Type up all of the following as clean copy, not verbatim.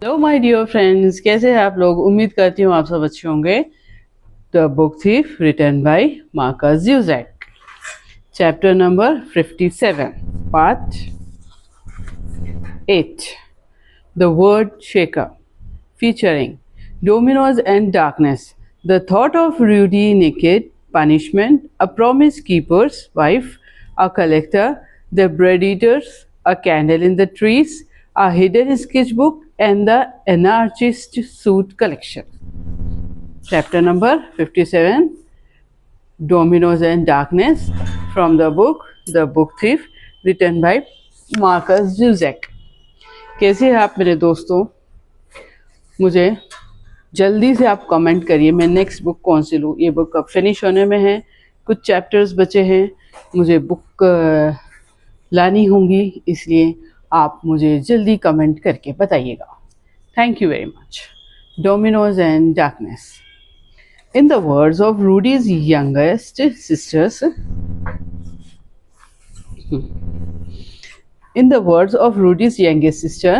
Hello my dear friends, कैसे हैं आप लोग। उम्मीद करती हूँ आप सब अच्छे होंगे। The book thief written by Markus Zusak, chapter number 57, part 8, the word shaker, featuring dominoes and darkness, the thought of Rudy naked, punishment, a promise keeper's wife, a collector, the bread eaters, a candle in the trees, a hidden sketchbook, and the anarchist suit collection. Chapter number 57, Dominoes and Darkness, from the book The Book Thief, written by Marcus Zuzak. कैसे हैं आप मेरे दोस्तों? मुझे जल्दी से आप comment करिए मैं नेक्स्ट बुक कौन सी लूँ। ये बुक अब फिनिश होने में है, कुछ चैप्टर्स बचे हैं, मुझे बुक लानी होंगी, इसलिए आप मुझे जल्दी कमेंट करके बताइएगा। Thank you very much. Domino's and darkness. In the words of Rudy's youngest sisters, in the words of Rudy's youngest sister,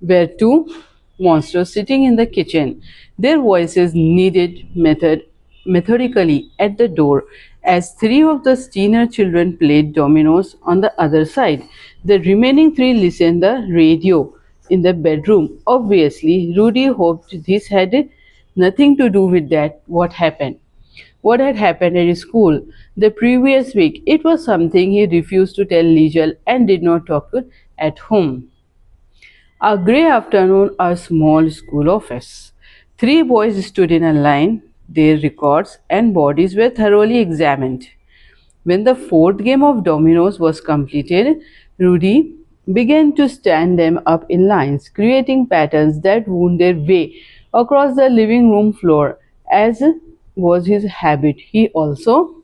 were two monsters sitting in the kitchen. Their voices needed methodically at the door as three of the Steiner children played dominoes on the other side. The remaining three listened the radio in the bedroom. Obviously, Rudy hoped this had nothing to do with what had happened at school the previous week. It was something he refused to tell Liesel and did not talk to at home. A grey afternoon, a small school office. Three boys stood in a line. Their records and bodies were thoroughly examined. When the fourth game of dominoes was completed, Rudy began to stand them up in lines, creating patterns that wound their way across the living room floor. As was his habit, he also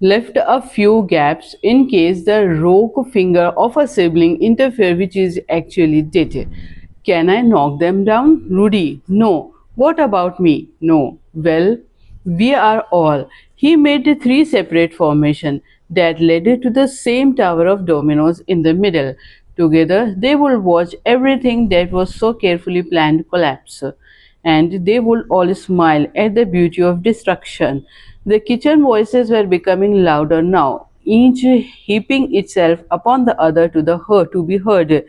left a few gaps in case the rogue finger of a sibling interfered, which is actually did. Can I knock them down? Rudy, no. What about me? No. Well, we are all. He made three separate formations that led to the same tower of dominoes in the middle. Together, they would watch everything that was so carefully planned collapse, and they would all smile at the beauty of destruction. The kitchen voices were becoming louder now, each heaping itself upon the other to be heard.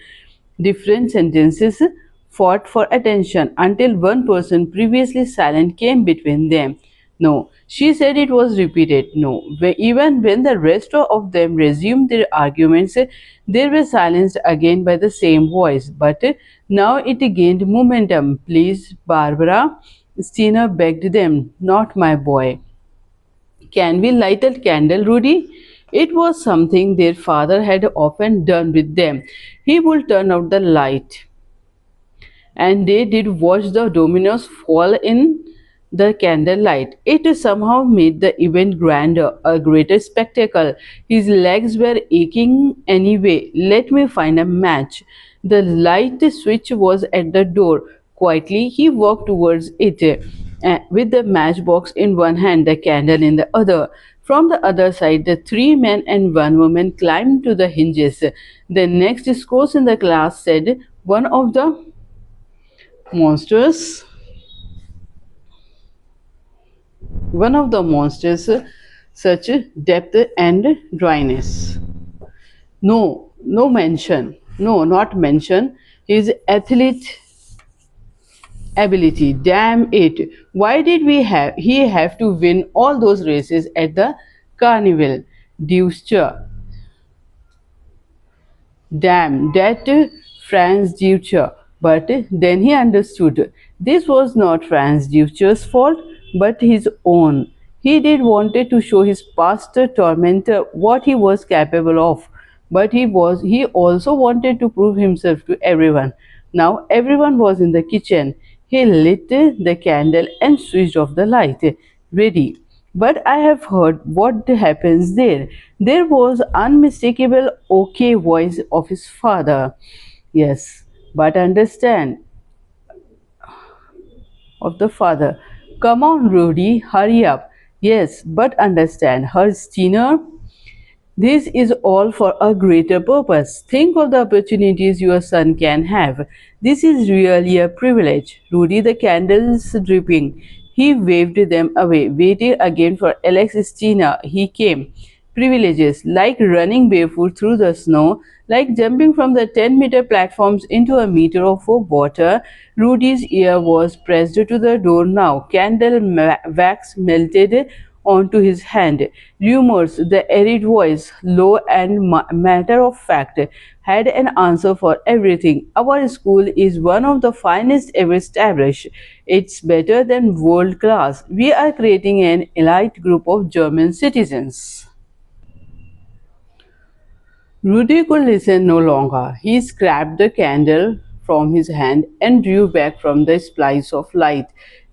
Different sentences fought for attention until one person previously silent came between them. No, she said. It was repeated. No, even when the rest of them resumed their arguments, they were silenced again by the same voice. But now it gained momentum. Please, Barbara, Stina begged them, not my boy. Can we light a candle, Rudy? It was something their father had often done with them. He would turn out the light, and they did watch the dominoes fall in the candlelight. It somehow made the event grander, a greater spectacle. His legs were aching anyway. Let me find a match. The light switch was at the door. Quietly, he walked towards it, with the matchbox in one hand, the candle in the other. From the other side, the three men and one woman climbed to the hinges. The next scores in the class said, monsters one of the monsters such depth and dryness. No, no mention. No, not mention his athlete ability. Damn it. Why did he have to win all those races at the carnival? Deutscher. Damn, that Franz Deutscher. But then he understood. This was not Franz Deutscher's fault, but his own. He did wanted to show his past tormentor what he was capable of, but he also wanted to prove himself to everyone. Now everyone was in the kitchen. He lit the candle and switched off the light. Ready. But I have heard what happens there. There was unmistakable okay voice of his father. Yes, but understand of the father. Come on, Rudy, hurry up. Yes, but understand her Steiner. This is all for a greater purpose. Think of the opportunities your son can have. This is really a privilege. Rudy, the candles dripping. He waved them away, waiting again for Alexistina. He came. Privileges like running barefoot through the snow, like jumping from the 10-meter platforms into a meter of water. Rudy's ear was pressed to the door now. Candle wax melted onto his hand. Rumors, the arid voice, low and matter of fact, had an answer for everything. Our school is one of the finest ever established. It's better than world class. We are creating an elite group of German citizens. Rudy could listen no longer. He scraped the candle from his hand and drew back from the splice of light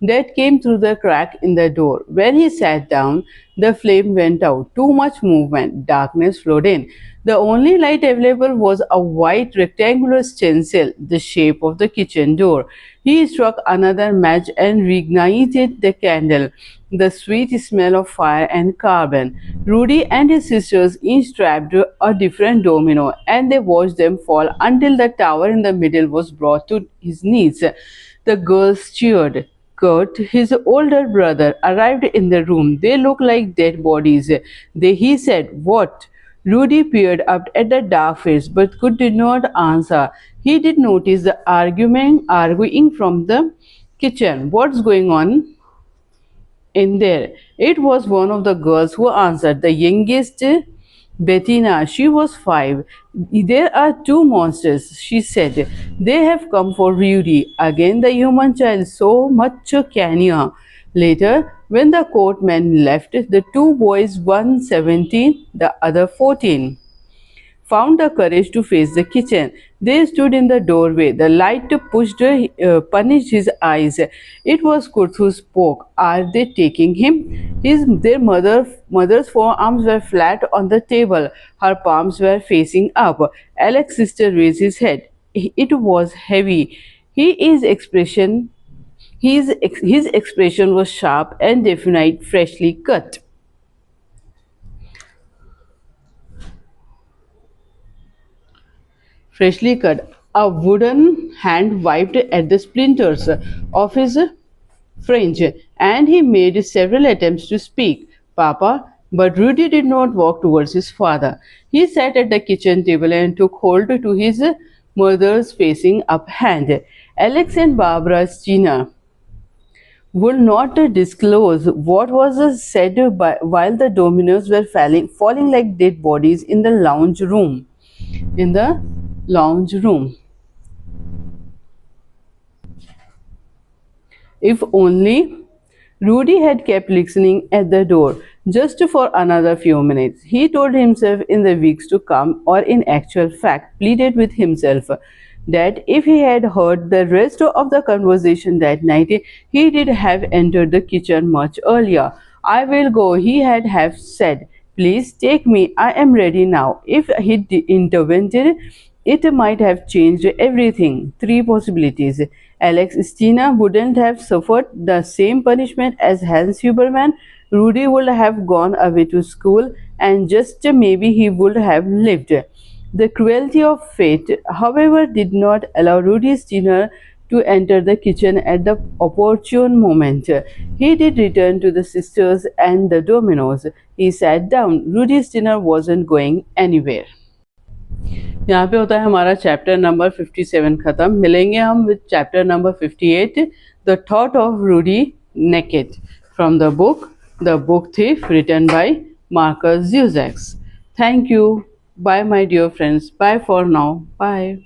that came through the crack in the door. When he sat down, the flame went out. Too much movement. Darkness flowed in. The only light available was a white rectangular stencil, the shape of the kitchen door. He struck another match and reignited the candle. The sweet smell of fire and carbon. Rudy and his sisters each strapped a different domino, and they watched them fall until the tower in the middle was brought to his knees. The girls cheered. Kurt, his older brother, arrived in the room. They looked like dead bodies. He said, "What?" Rudy peered up at the dark face but did not answer. He did notice the arguing from the kitchen. "What's going on in there?" It was one of the girls who answered, the youngest, Bettina. She was 5. "There are two monsters," she said. "They have come for Rudy." Again the human child, so much cannier. Later, when the coachman left, the two boys, one 17, the other 14, found the courage to face the kitchen. They stood in the doorway. The light punished his eyes. It was Kurt who spoke. "Are they taking him?" Their mother's forearms were flat on the table. Her palms were facing up. Alex's sister raised his head. It was heavy. His expression was sharp and definite, freshly cut. Freshly cut. A wooden hand wiped at the splinters of his French, and he made several attempts to speak, "Papa," but Rudy did not walk towards his father. He sat at the kitchen table and took hold to his mother's facing up hand. Alex and Barbara Stina would not disclose what was said while the dominoes were falling like dead bodies in the lounge room. In the lounge room. If only Rudy had kept listening at the door just for another few minutes. He told himself in the weeks to come, or in actual fact, pleaded with himself that if he had heard the rest of the conversation that night, he did have entered the kitchen much earlier. "I will go," he had have said. "Please take me. I am ready now." If he intervened, it might have changed everything. 3 possibilities. Alex Stina wouldn't have suffered the same punishment as Hans Huberman. Rudy would have gone away to school, and just maybe he would have lived. The cruelty of fate, however, did not allow Rudy Stina to enter the kitchen at the opportune moment. He did return to the sisters and the dominoes. He sat down. Rudy Stina wasn't going anywhere. यहाँ पे होता है हमारा chapter number 57 खत्म. मिलेंगे हम with chapter number 58, the thought of Rudy naked, from the book thief, written by Markus Zusaks. Thank you. Bye, my dear friends. Bye for now. Bye.